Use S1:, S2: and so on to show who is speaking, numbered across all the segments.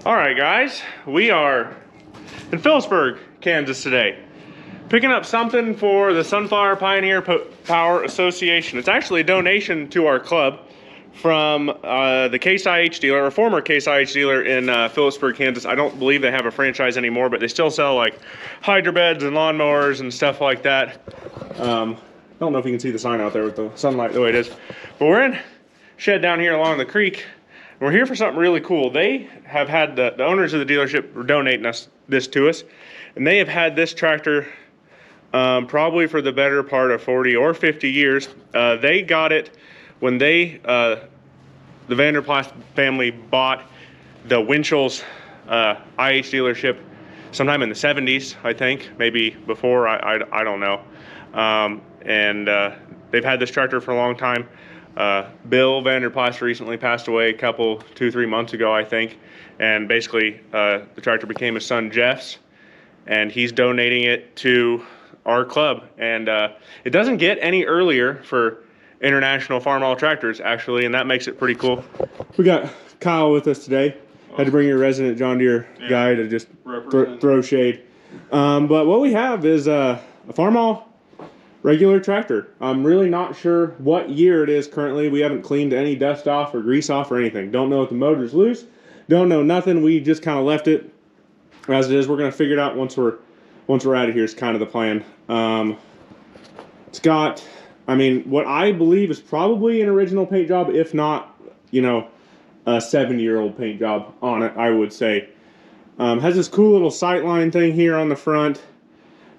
S1: All right, guys, we are in Phillipsburg, Kansas today, picking up something for the Sunflower Pioneer Power Association. It's actually a donation to our club from the Case IH dealer, or former Case IH dealer in Phillipsburg, Kansas. I don't believe they have a franchise anymore, but they still sell like hydro beds and lawnmowers and stuff like that. I don't know if you can see the sign out there with the sunlight the way it is, but we're in shed down here along the creek. We're here for something really cool. They have had the owners of the dealership donating this to us, and they have had this tractor probably for the better part of 40 or 50 years. They got it when the Vanderplas family bought the Winchell's IH dealership sometime in the 70s, I think, maybe before, I don't know. They've had this tractor for a long time. Bill Vanderplas recently passed away 2-3 months ago, I think, and basically the tractor became his son Jeff's, and he's donating it to our club. And it doesn't get any earlier for International Farmall tractors, actually, and that makes it pretty cool. We got Kyle with us today. Had to bring your resident John Deere guy to just throw shade. But what we have is a Farmall regular tractor. I'm really not sure what year it is currently. We haven't cleaned any dust off or grease off or anything. Don't know if the motor's loose. Don't know nothing. We just kind of left it as it is. We're gonna figure it out once we're out of here is kind of the plan. It's got, I mean, what I believe is probably an original paint job, if not, you know, a 7-year-old paint job on it, I would say. Has this cool little sightline thing here on the front.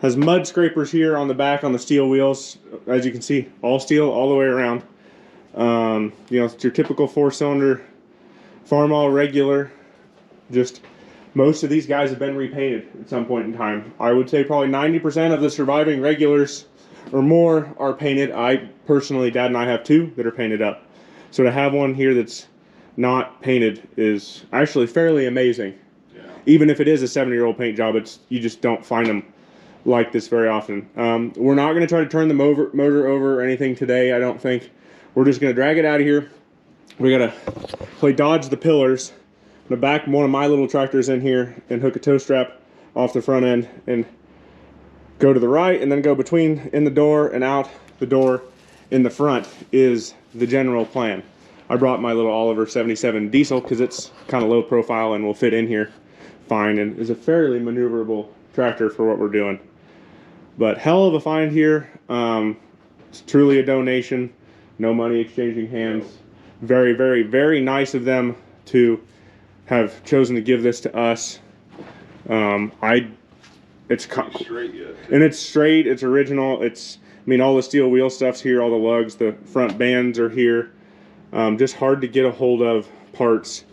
S1: Has mud scrapers here on the back on the steel wheels. As you can see, all steel all the way around. You know, it's your typical 4-cylinder Farmall regular. Just most of these guys have been repainted at some point in time. I would say probably 90% of the surviving regulars or more are painted. I personally, Dad and I have 2 that are painted up. So to have one here that's not painted is actually fairly amazing. Yeah. Even if it is a 7-year-old paint job, you just don't find them like this very often. We're not going to try to turn the motor over or anything today, I don't think. We're just going to drag it out of here. We're going to play dodge the pillars. I'm going to back one of my little tractors in here and hook a tow strap off the front end and go to the right and then go between in the door and out the door in the front is the general plan. I brought my little Oliver 77 diesel because it's kind of low profile and will fit in here fine and is a fairly maneuverable tractor for what we're doing. But hell of a find here. It's truly a donation. No money exchanging hands. Very, very, very nice of them to have chosen to give this to us. It's straight yet. And it's straight. It's original. I mean, all the steel wheel stuff's here. All the lugs, the front bands are here. Just hard to get a hold of parts.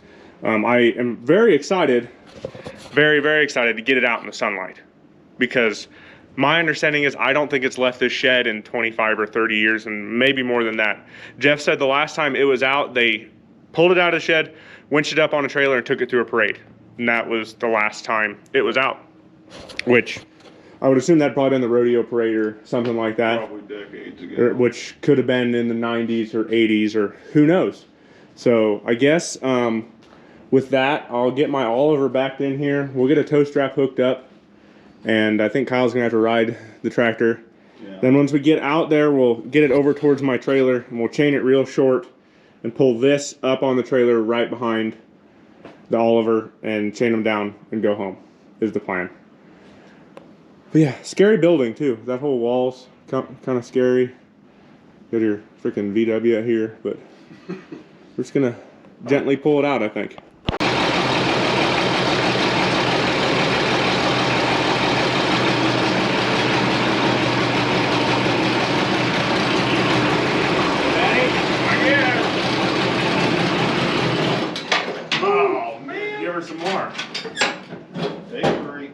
S1: I am very excited. Very, very excited to get it out in the sunlight, because my understanding is I don't think it's left this shed in 25 or 30 years, and maybe more than that. Jeff said the last time it was out, they pulled it out of the shed, winched it up on a trailer, and took it to a parade. And that was the last time it was out, which I would assume that'd probably been the rodeo parade or something like that.
S2: Probably decades ago.
S1: Which could have been in the 90s or 80s or who knows. So I guess with that, I'll get my Oliver backed in here. We'll get a tow strap hooked up, and I think Kyle's gonna have to ride the tractor. Yeah. Then once we get out there, we'll get it over towards my trailer, and we'll chain it real short and pull this up on the trailer right behind the Oliver and chain them down and go home is the plan. But yeah, scary building too. That whole wall's kind of scary. Got your freaking VW out here, but we're just gonna gently pull it out, I think. Some more.
S2: They agree.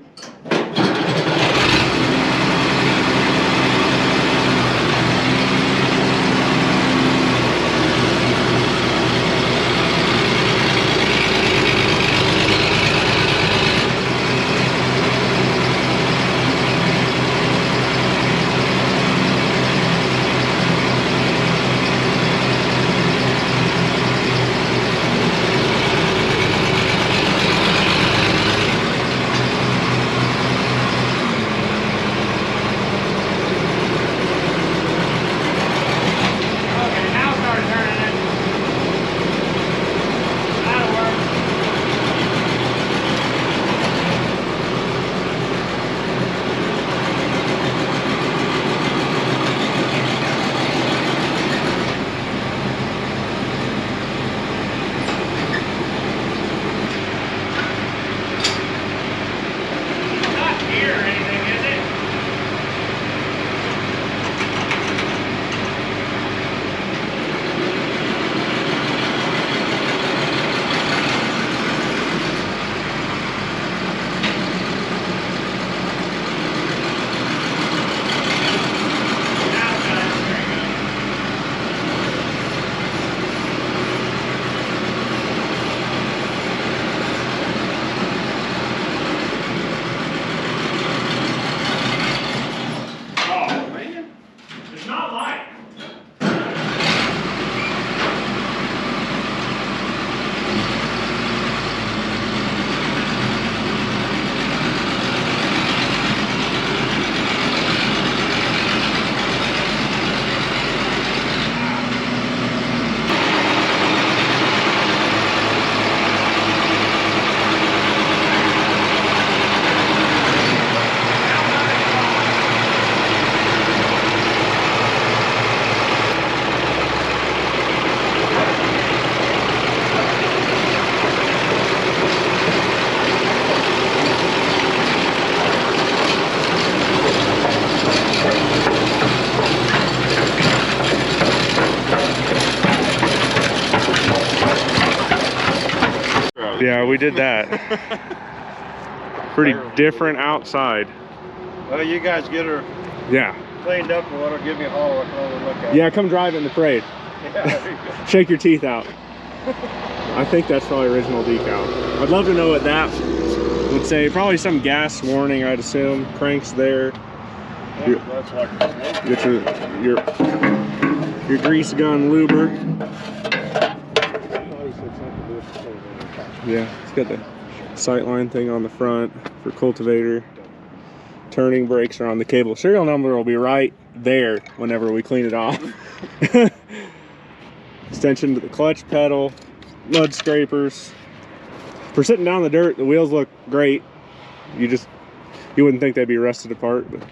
S1: we did that. Pretty different outside.
S2: Well, you guys get her
S1: Yeah.
S2: cleaned up or whatever, give me a holler, I can over look at
S1: Yeah, come drive it in the parade.
S2: it. Yeah, there you go.
S1: Shake your teeth out. I think that's probably original decal. I'd love to know what that would say. Probably some gas warning, I'd assume. Crank's there.
S2: Yeah, that's like
S1: Get your grease gun luber. Yeah, it's got the sightline thing on the front for cultivator. Turning brakes are on the cable. Serial number will be right there whenever we clean it off. Extension to the clutch pedal, mud scrapers. For sitting down in the dirt, the wheels look great. You wouldn't think they'd be rusted apart, but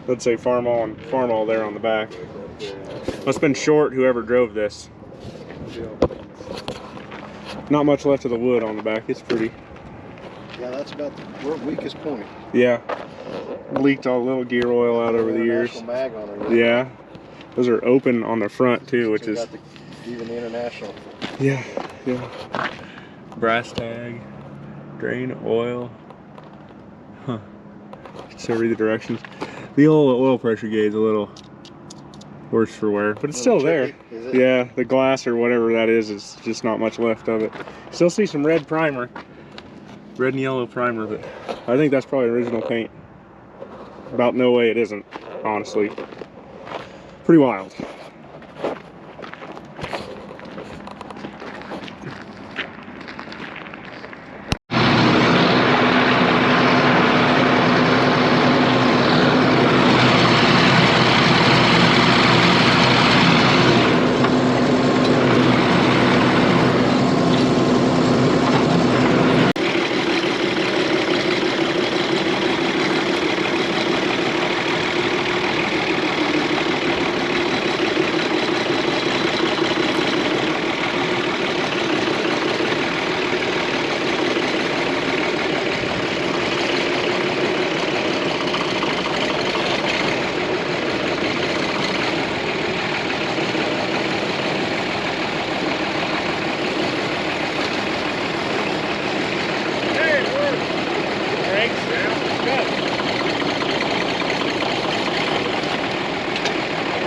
S1: let's say Farmall and Farmall there on the back. Must have been short whoever drove this. Not much left of the wood on the back. It's pretty.
S2: Yeah, that's about the weakest point.
S1: Yeah. Leaked all the little gear oil out over the years.
S2: Mag on her.
S1: Yeah. Those are open on the front too, which is
S2: even the international.
S1: yeah. Brass tag, drain oil. Huh. So read the directions. The old oil pressure gauge is a little worse for wear, but it's still there.
S2: Is it?
S1: Yeah, the glass or whatever that is just not much left of it. Still see some red primer, red and yellow primer, but I think that's probably original paint. About no way it isn't, honestly. Pretty wild.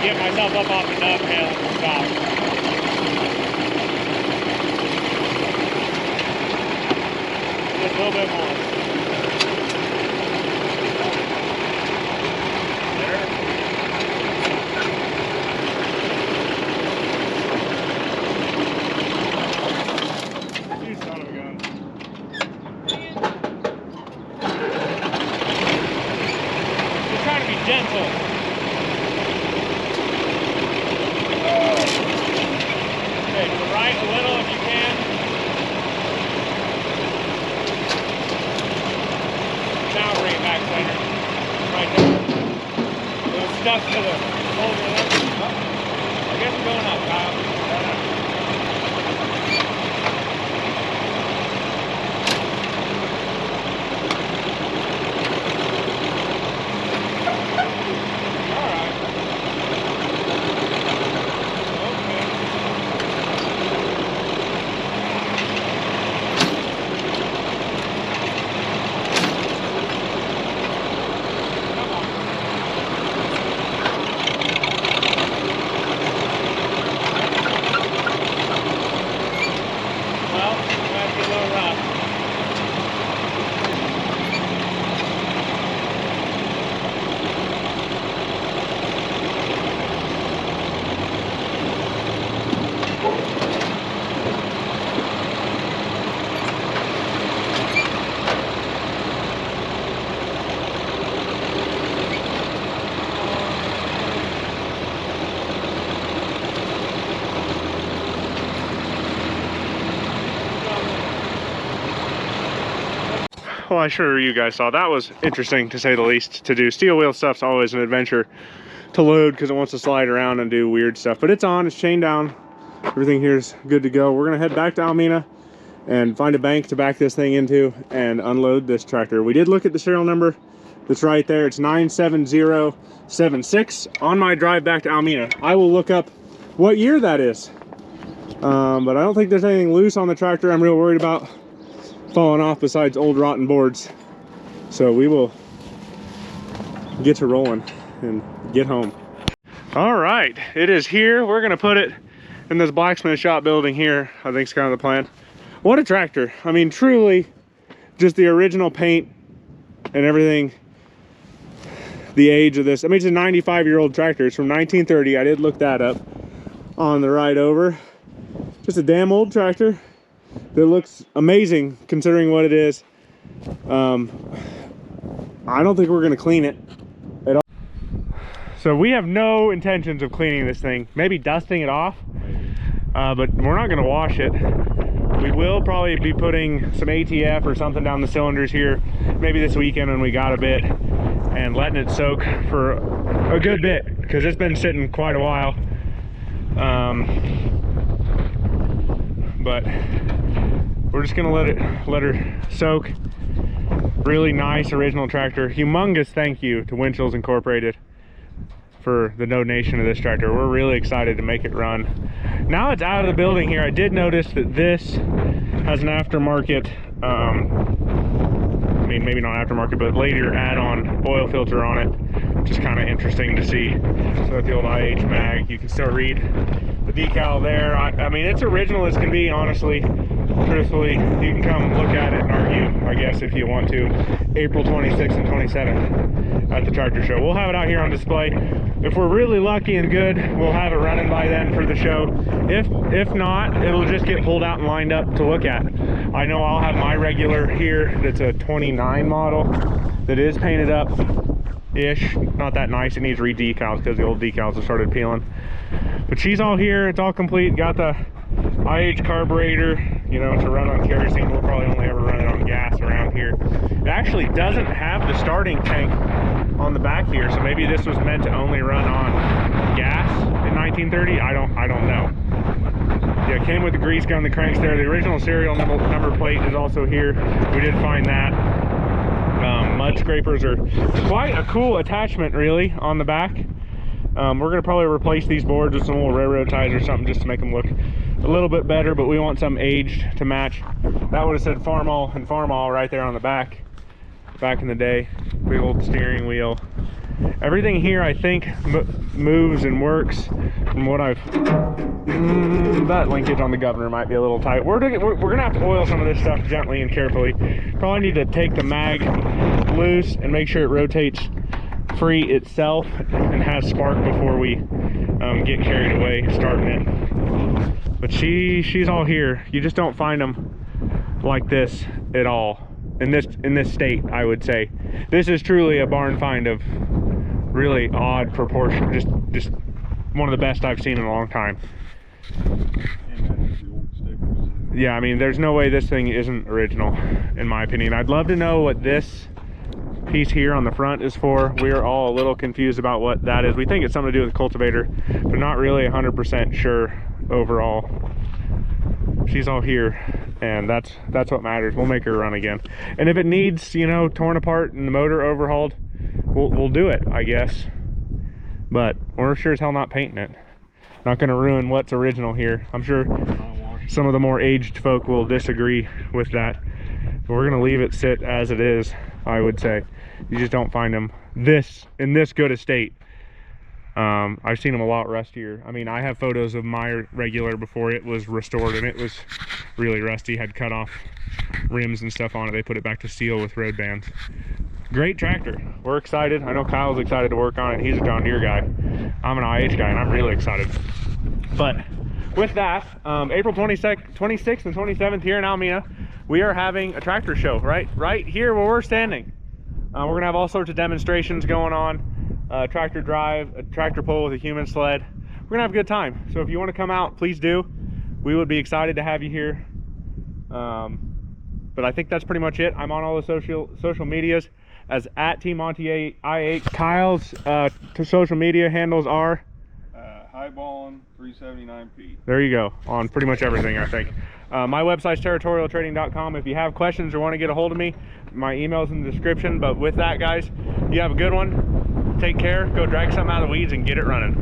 S1: Get myself up off the dovetail and stop. Just a little bit more. There. You son of a gun. Just trying to be gentle. Okay, to the right a little if you can. Now bring it back center. Right there. A little stuck to the shoulder there. I guess we're going up, Kyle. Well, I'm sure you guys saw that was interesting to say the least to do. Steel wheel stuff's always an adventure to load because it wants to slide around and do weird stuff. But it's on, it's chained down. Everything here's good to go. We're gonna head back to Almena and find a bank to back this thing into and unload this tractor. We did look at the serial number that's right there. It's 97076 on my drive back to Almena. I will look up what year that is. But I don't think there's anything loose on the tractor I'm real worried about. falling off besides old rotten boards. So we will get to rolling and get home. All right, it is here. We're gonna put it in this blacksmith shop building here. I think it's kind of the plan. What a tractor. I mean, truly just the original paint and everything. The age of this, I mean, it's a 95-year-old tractor. It's from 1930. I did look that up on the ride over. Just a damn old tractor that looks amazing considering what it is. I don't think we're gonna clean it at all. So we have no intentions of cleaning this thing. Maybe dusting it off, but we're not gonna wash it. We will probably be putting some ATF or something down the cylinders here, maybe this weekend when we got a bit, and letting it soak for a good bit because it's been sitting quite a while. But we're just gonna let her soak. Really nice original tractor. Humongous thank you to Winchell's Incorporated for the donation of this tractor. We're really excited to make it run. Now it's out of the building here. I did notice that this has an aftermarket, I mean, maybe not aftermarket, but later add-on oil filter on it, which is kind of interesting to see. So at the old IH mag, you can still read the decal there. I mean, it's original as can be, honestly. Truthfully, you can come look at it and argue, I guess, if you want to. April 26th and 27th at the tractor show. We'll have it out here on display. If we're really lucky and good, we'll have it running by then for the show. If not, it'll just get pulled out and lined up to look at. I know I'll have my regular here that's a 29 model that is painted up ish. Not that nice. It needs re-decals because the old decals have started peeling. But she's all here. It's all complete. Got the IH carburetor, you know, to run on kerosene. We'll probably only ever run it on gas around here. It actually doesn't have the starting tank on the back here, so maybe this was meant to only run on gas in 1930. I don't know. Yeah, it came with the grease gun, the cranks there. The original serial number plate is also here. We did find that. Mud scrapers are quite a cool attachment, really, on the back. We're gonna probably replace these boards with some little railroad ties or something just to make them look a little bit better, but we want some aged to match. That would have said Farmall and Farmall right there on the back in the day. Big old steering wheel. Everything here, I think, moves and works from what I've... that linkage on the governor might be a little tight. We're gonna have to oil some of this stuff gently and carefully. Probably need to take the mag loose and make sure it rotates free itself and has spark before we get carried away starting it. But she's all here. You just don't find them like this at all in this state, I would say. This is truly a barn find of really odd proportion. Just one of the best I've seen in a long time. Yeah, I mean, there's no way this thing isn't original, in my opinion. I'd love to know what this piece here on the front is for. We're all a little confused about what that is. We think it's something to do with the cultivator, but not really 100% sure overall. She's all here, and that's what matters. We'll make her run again. And if it needs, you know, torn apart and the motor overhauled, we'll do it, I guess. But we're sure as hell not painting it. Not gonna ruin what's original here. I'm sure some of the more aged folk will disagree with that. But we're gonna leave it sit as it is, I would say. You just don't find them in this good a state. I've seen them a lot rustier. I mean, I have photos of my regular before it was restored, and it was really rusty. Had cut off rims and stuff on it. They put it back to steel with road bands. Great tractor. We're excited. I know Kyle's excited to work on it. He's a John Deere guy. I'm an IH guy, and I'm really excited. But with that, April 26th and 27th here in Alameda, we are having a tractor show right here where we're standing. We're gonna have all sorts of demonstrations going on. Tractor drive, a tractor pull with a human sled. We're gonna have a good time. So if you want to come out, please do. We would be excited to have you here. But I think that's pretty much it. I'm on all the social medias as @TMontier IH. Kyle's social media handles are
S2: Highballing 379p.
S1: there you go, on pretty much everything, I think. My website's territorialtrading.com. If you have questions or want to get a hold of me, my email's in the description. But with that, guys, you have a good one. Take care. Go drag something out of the weeds and get it running.